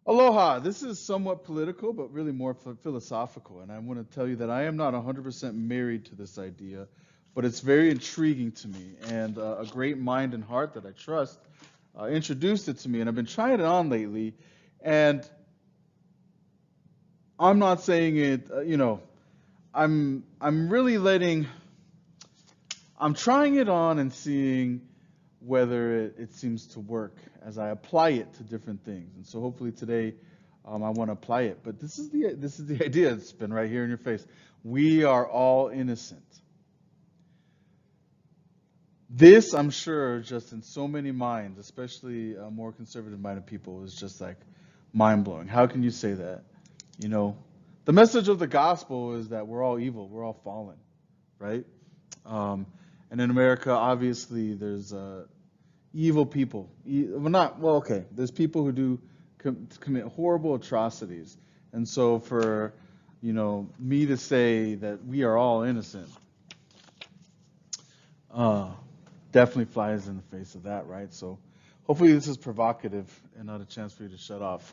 Aloha. This is somewhat political, but really more philosophical. And I want to tell you that I am not 100% married to this idea, but it's very intriguing to me. And a great mind and heart that I trust introduced it to me. And I've been trying it on lately. And I'm not saying it, I'm really I'm trying it on and seeing whether it seems to work as I apply it to different things. And so hopefully today I want to apply it. But this is the idea. It's been right here in your face. We are all innocent. This, I'm sure, just in so many minds, especially more conservative-minded people, is just like mind-blowing. How can you say that? You know, the message of the gospel is that we're all evil, we're all fallen, right? Um, and in America, obviously, there's evil people. Okay. There's people who do commit horrible atrocities, and so for me to say that we are all innocent, uh, definitely flies in the face of that, right? So hopefully this is provocative and not a chance for you to shut off.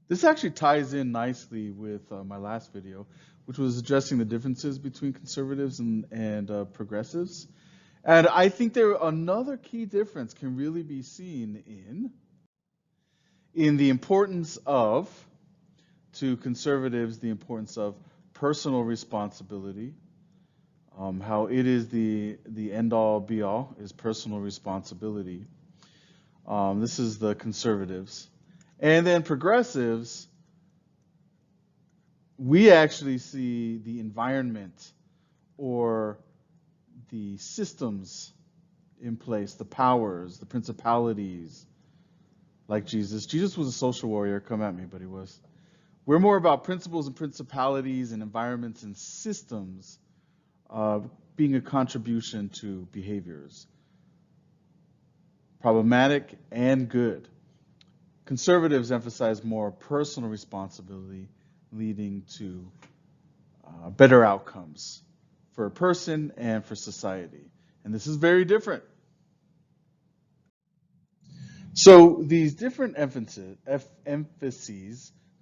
This actually ties in nicely with my last video, which was addressing the differences between conservatives and progressives. And I think another key difference can really be seen in the importance of, to conservatives, the importance of personal responsibility, how it is the end all be all is personal responsibility. This is the conservatives. And then progressives, we actually see the environment or the systems in place, the powers, the principalities, like Jesus. Jesus was a social warrior, come at me, but he was. We're more about principles and principalities and environments and systems being a contribution to behaviors, problematic and good. Conservatives emphasize more personal responsibility, leading to better outcomes for a person and for society. And this is very different. So these different emphases,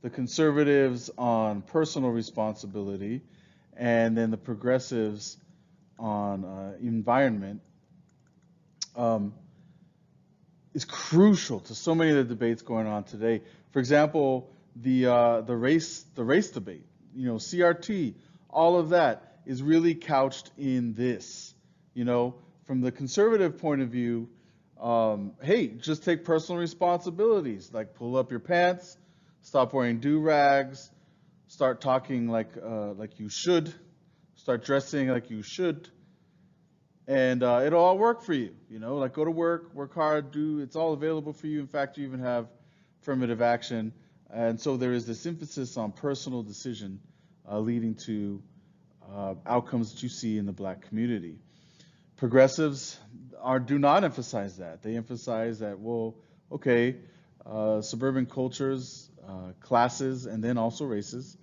the conservatives on personal responsibility, and then the progressives on environment, is crucial to so many of the debates going on today. For example, the race debate, CRT, all of that is really couched in this. From the conservative point of view, hey, just take personal responsibilities, like pull up your pants, stop wearing do-rags, start talking like you should, start dressing like you should, and it'll all work for you. Like go to work hard, it's all available for you. In fact, you even have affirmative action. And so there is this emphasis on personal decision leading to outcomes that you see in the black community. Progressives do not emphasize that. They emphasize that, well, okay, suburban cultures, classes, and then also races,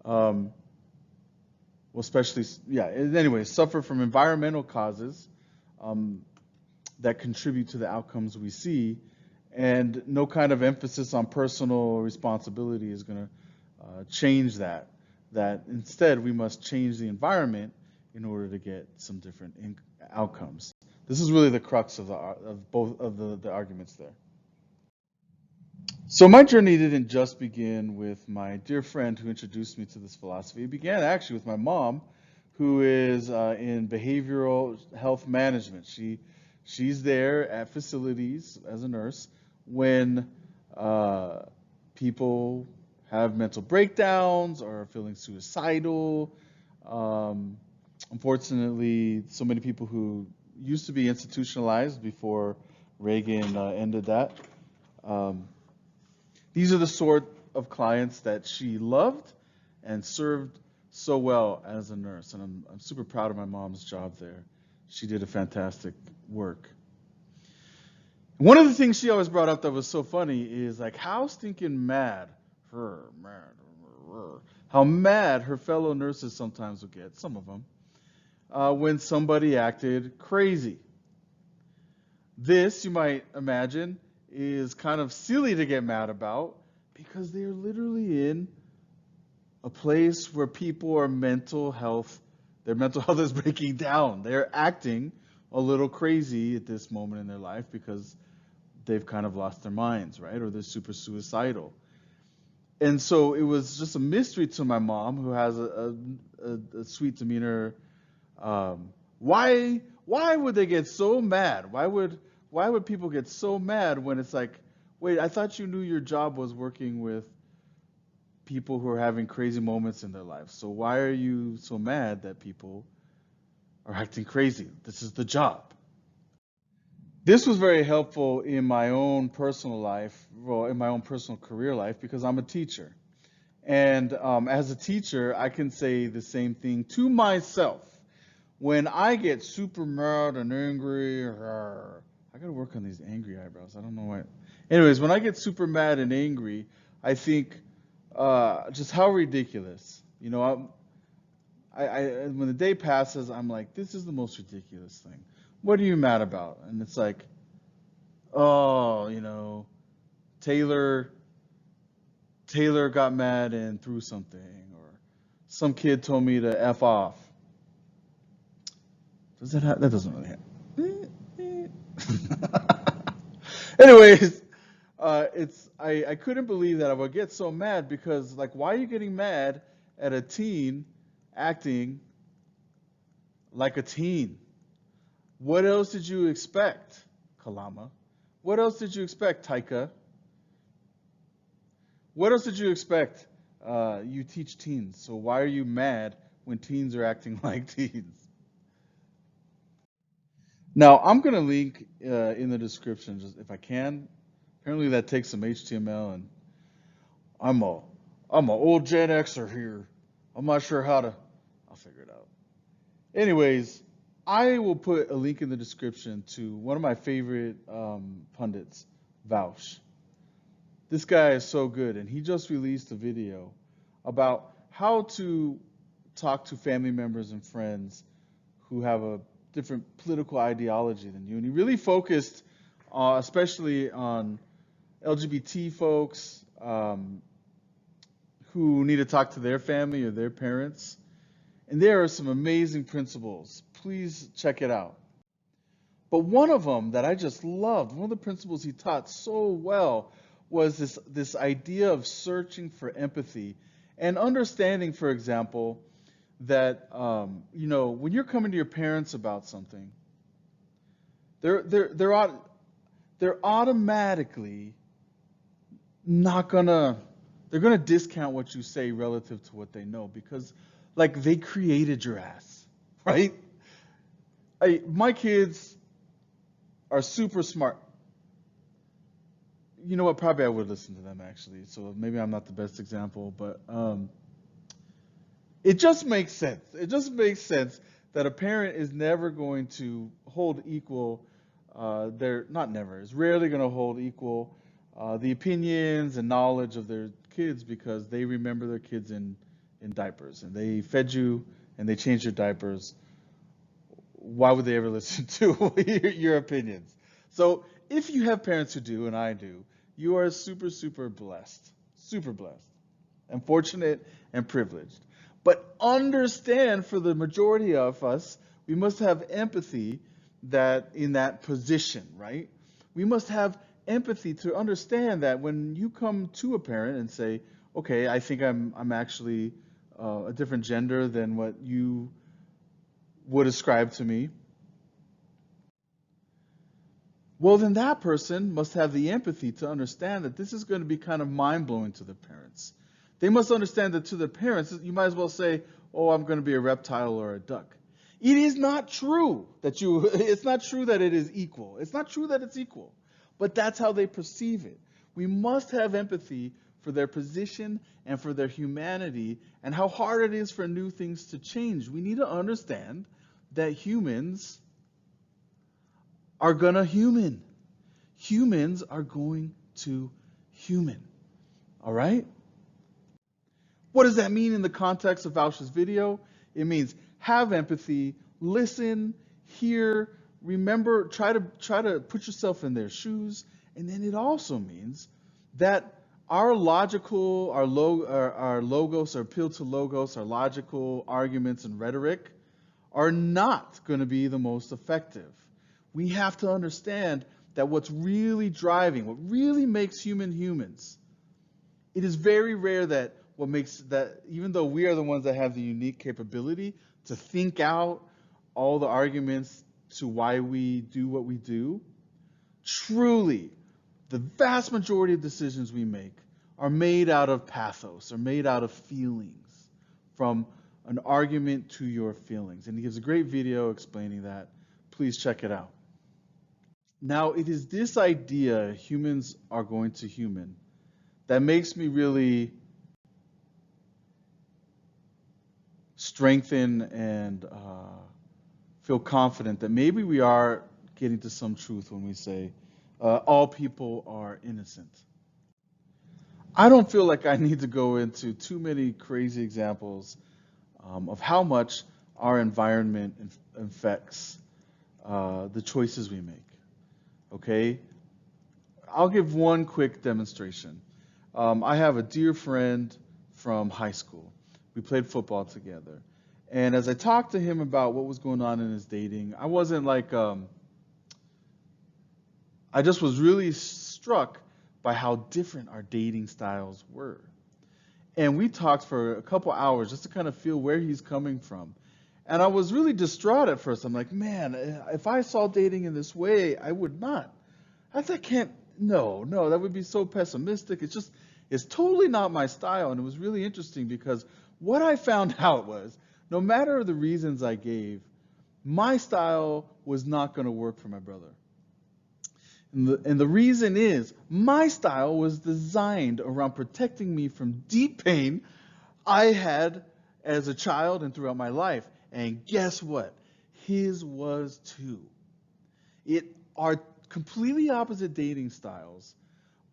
well, especially, yeah, anyway, suffer from environmental causes that contribute to the outcomes we see, and no kind of emphasis on personal responsibility is going to change that. That instead, we must change the environment in order to get some different outcomes. This is really the crux of both of the arguments there. So my journey didn't just begin with my dear friend who introduced me to this philosophy. It began actually with my mom, who is in behavioral health management. She's there at facilities as a nurse when people have mental breakdowns or are feeling suicidal. Unfortunately, so many people who used to be institutionalized before Reagan ended that. These are the sort of clients that she loved and served so well as a nurse. And I'm super proud of my mom's job there. She did a fantastic work. One of the things she always brought up that was so funny is like how stinking mad how mad her fellow nurses sometimes would get, some of them, when somebody acted crazy. This, you might imagine, is kind of silly to get mad about because they're literally in a place where people are their mental health is breaking down. They're acting a little crazy at this moment in their life because they've kind of lost their minds, right? Or they're super suicidal. And so it was just a mystery to my mom, who has a sweet demeanor. Why would they get so mad? Why would people get so mad when it's like, wait, I thought you knew your job was working with people who are having crazy moments in their lives. So why are you so mad that people are acting crazy? This is the job. This was very helpful in my own personal life, well, in my own personal career life, because I'm a teacher. And as a teacher, I can say the same thing to myself. When I get super mad and angry, I gotta work on these angry eyebrows. I don't know why. Anyways, when I get super mad and angry, I think just how ridiculous. When the day passes, I'm like, this is the most ridiculous thing. What are you mad about? And it's like, oh, Taylor Taylor got mad and threw something, or some kid told me to F off. That doesn't really happen. Anyways, I couldn't believe that I would get so mad because, like, why are you getting mad at a teen acting like a teen? What else did you expect, Kalama? What else did you expect, Taika? What else did you expect? You teach teens, so why are you mad when teens are acting like teens? Now, I'm going to link in the description, just if I can. Apparently, that takes some HTML, and I'm a I'm a old Gen Xer here. I'm not sure how to. I'll figure it out. Anyways, I will put a link in the description to one of my favorite pundits, Vaush. This guy is so good, and he just released a video about how to talk to family members and friends who have a different political ideology than you. And he really focused, especially on LGBT folks who need to talk to their family or their parents. And there are some amazing principles. Please check it out. But one of them that I just loved, one of the principles he taught so well, was this idea of searching for empathy and understanding, for example, that when you're coming to your parents about something, they're automatically not gonna they're gonna discount what you say relative to what they know because, like, they created your ass, right? My kids are super smart. You know what? Probably I would listen to them actually. So maybe I'm not the best example, but it just makes sense. It just makes sense that a parent is never going to hold equal. They're not never. Is rarely going to hold equal the opinions and knowledge of their kids because they remember their kids in diapers and they fed you and they changed your diapers. Why would they ever listen to your opinions? So if you have parents who do, and I do, you are super, super blessed, and fortunate and privileged. But understand, for the majority of us, we must have empathy that in that position, right? We must have empathy to understand that when you come to a parent and say, okay, I think I'm actually a different gender than what you would ascribe to me, well, then that person must have the empathy to understand that this is going to be kind of mind-blowing to the parents. They must understand that to the parents, you might as well say, oh, I'm going to be a reptile or a duck. It is not true it's not true that it is equal. It's not true that it's equal, but that's how they perceive it. We must have empathy for their position and for their humanity and how hard it is for new things to change. We need to understand that humans are gonna human. Humans are going to human. All right? What does that mean in the context of Vaush's video? It means have empathy, listen, hear, remember, try to put yourself in their shoes And then it also means that our logical, our logos, our appeal to logos, our logical arguments and rhetoric are not going to be the most effective. We have to understand that what's really driving, what really makes humans, it is very rare that what makes that, even though we are the ones that have the unique capability to think out all the arguments to why we do what we do, truly, the vast majority of decisions we make are made out of pathos, are made out of feelings, from an argument to your feelings. And he gives a great video explaining that. Please check it out. Now, it is this idea, humans are going to human, that makes me really strengthen and feel confident that maybe we are getting to some truth when we say all people are innocent. I don't feel like I need to go into too many crazy examples of how much our environment affects the choices we make. Okay? I'll give one quick demonstration. I have a dear friend from high school. We played football together. And as I talked to him about what was going on in his dating, I wasn't like, I just was really struck by how different our dating styles were. And we talked for a couple hours just to kind of feel where he's coming from. And I was really distraught at first. I'm like, man, if I saw dating in this way, I would not. I can't, no, that would be so pessimistic. It's totally not my style. And it was really interesting because what I found out was, no matter the reasons I gave, my style was not going to work for my brother. And the reason is, my style was designed around protecting me from deep pain I had as a child and throughout my life. And guess what? His was too. Our completely opposite dating styles,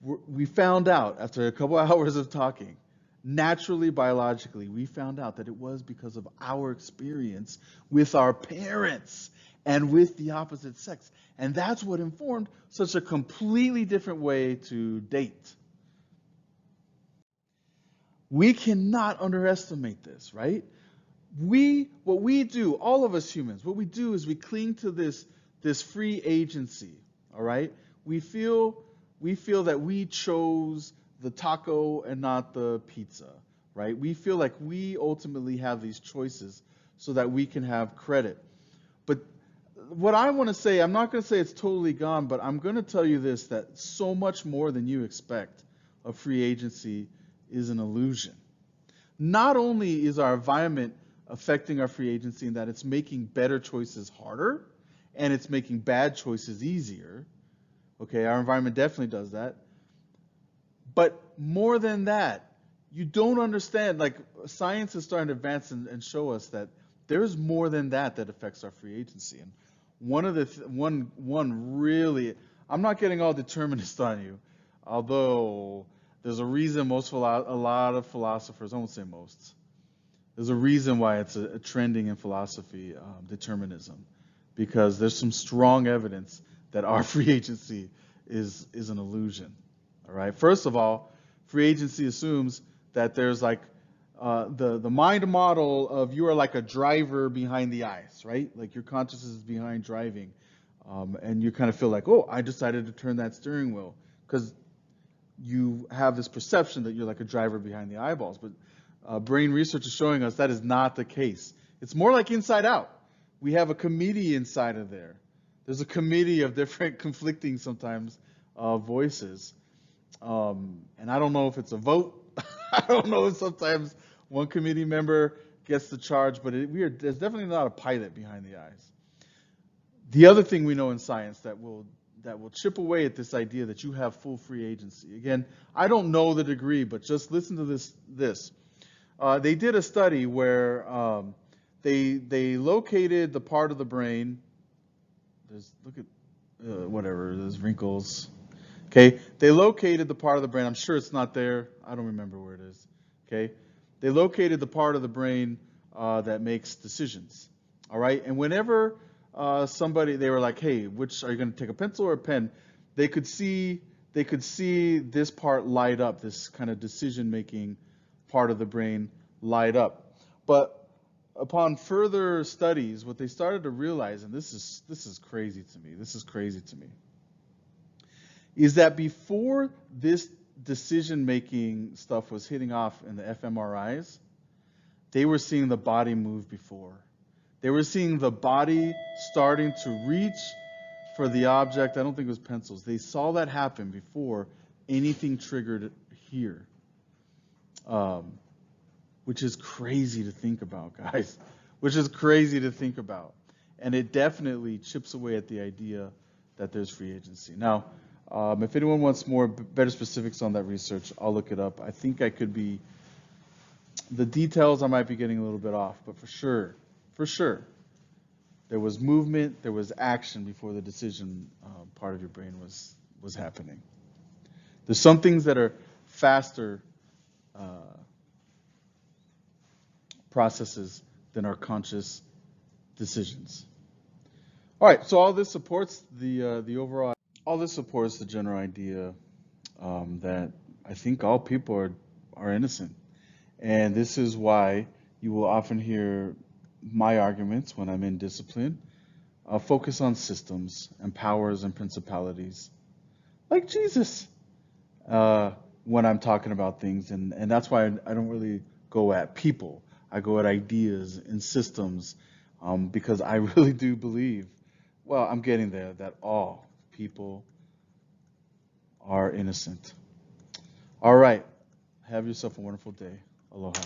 we found out after a couple hours of talking, naturally, biologically, we found out that it was because of our experience with our parents and with the opposite sex. And that's what informed such a completely different way to date. We cannot underestimate this, right? What we do, all of us humans, what we do is we cling to this free agency, all right? We feel that we chose the taco and not the pizza, right? We feel like we ultimately have these choices so that we can have credit. But what I want to say, I'm not going to say it's totally gone, but I'm going to tell you this, that so much more than you expect of free agency is an illusion. Not only is our environment affecting our free agency in that it's making better choices harder and it's making bad choices easier. Okay, our environment definitely does that. But more than that, you don't understand, like science is starting to advance and show us that there's more than that affects our free agency. And one really, I'm not getting all determinist on you, although there's a reason a lot of philosophers, I won't say most, there's a reason why it's a trending in philosophy, determinism, because there's some strong evidence that our free agency is an illusion. All right. First of all, free agency assumes that there's like the mind model of you are like a driver behind the eyes, right? Like your consciousness is behind driving, and you kind of feel like, oh, I decided to turn that steering wheel because you have this perception that you're like a driver behind the eyeballs. But brain research is showing us that is not the case. It's more like Inside Out. We have a committee inside of there. There's a committee of different conflicting sometimes voices. And I don't know if it's a vote. I don't know if sometimes one committee member gets the charge, but there's definitely not a pilot behind the eyes. The other thing we know in science that will chip away at this idea that you have full free agency. Again, I don't know the degree, but just listen to this. They did a study where they located the part of the brain. Look at whatever, there's wrinkles. Okay, they located the part of the brain. I'm sure it's not there. I don't remember where it is. Okay, they located the part of the brain that makes decisions. All right, and whenever they were like, hey, which are you going to take, a pencil or a pen? They could see they could see this part light up, this kind of decision-making part of the brain light up. But upon further studies, what they started to realize, and this is crazy to me, is that before this decision-making stuff was hitting off in the fMRIs, they were seeing the body move before. They were seeing the body starting to reach for the object. I don't think it was pencils. They saw that happen before anything triggered here, which is crazy to think about, guys, which is crazy to think about. And it definitely chips away at the idea that there's free agency. Now, if anyone wants better specifics on that research, I'll look it up. I think I could be, the details I might be getting a little bit off, but for sure, there was movement, there was action before the decision part of your brain was happening. There's some things that are faster processes than our conscious decisions. All right, so all this supports the overall. All this supports the general idea that I think all people are innocent, and this is why you will often hear my arguments when I'm in discipline focus on systems and powers and principalities, like Jesus, when I'm talking about things, and that's why I don't really go at people. I go at ideas and systems because I really do believe, well, I'm getting there, that all people are innocent. All right. Have yourself a wonderful day. Aloha.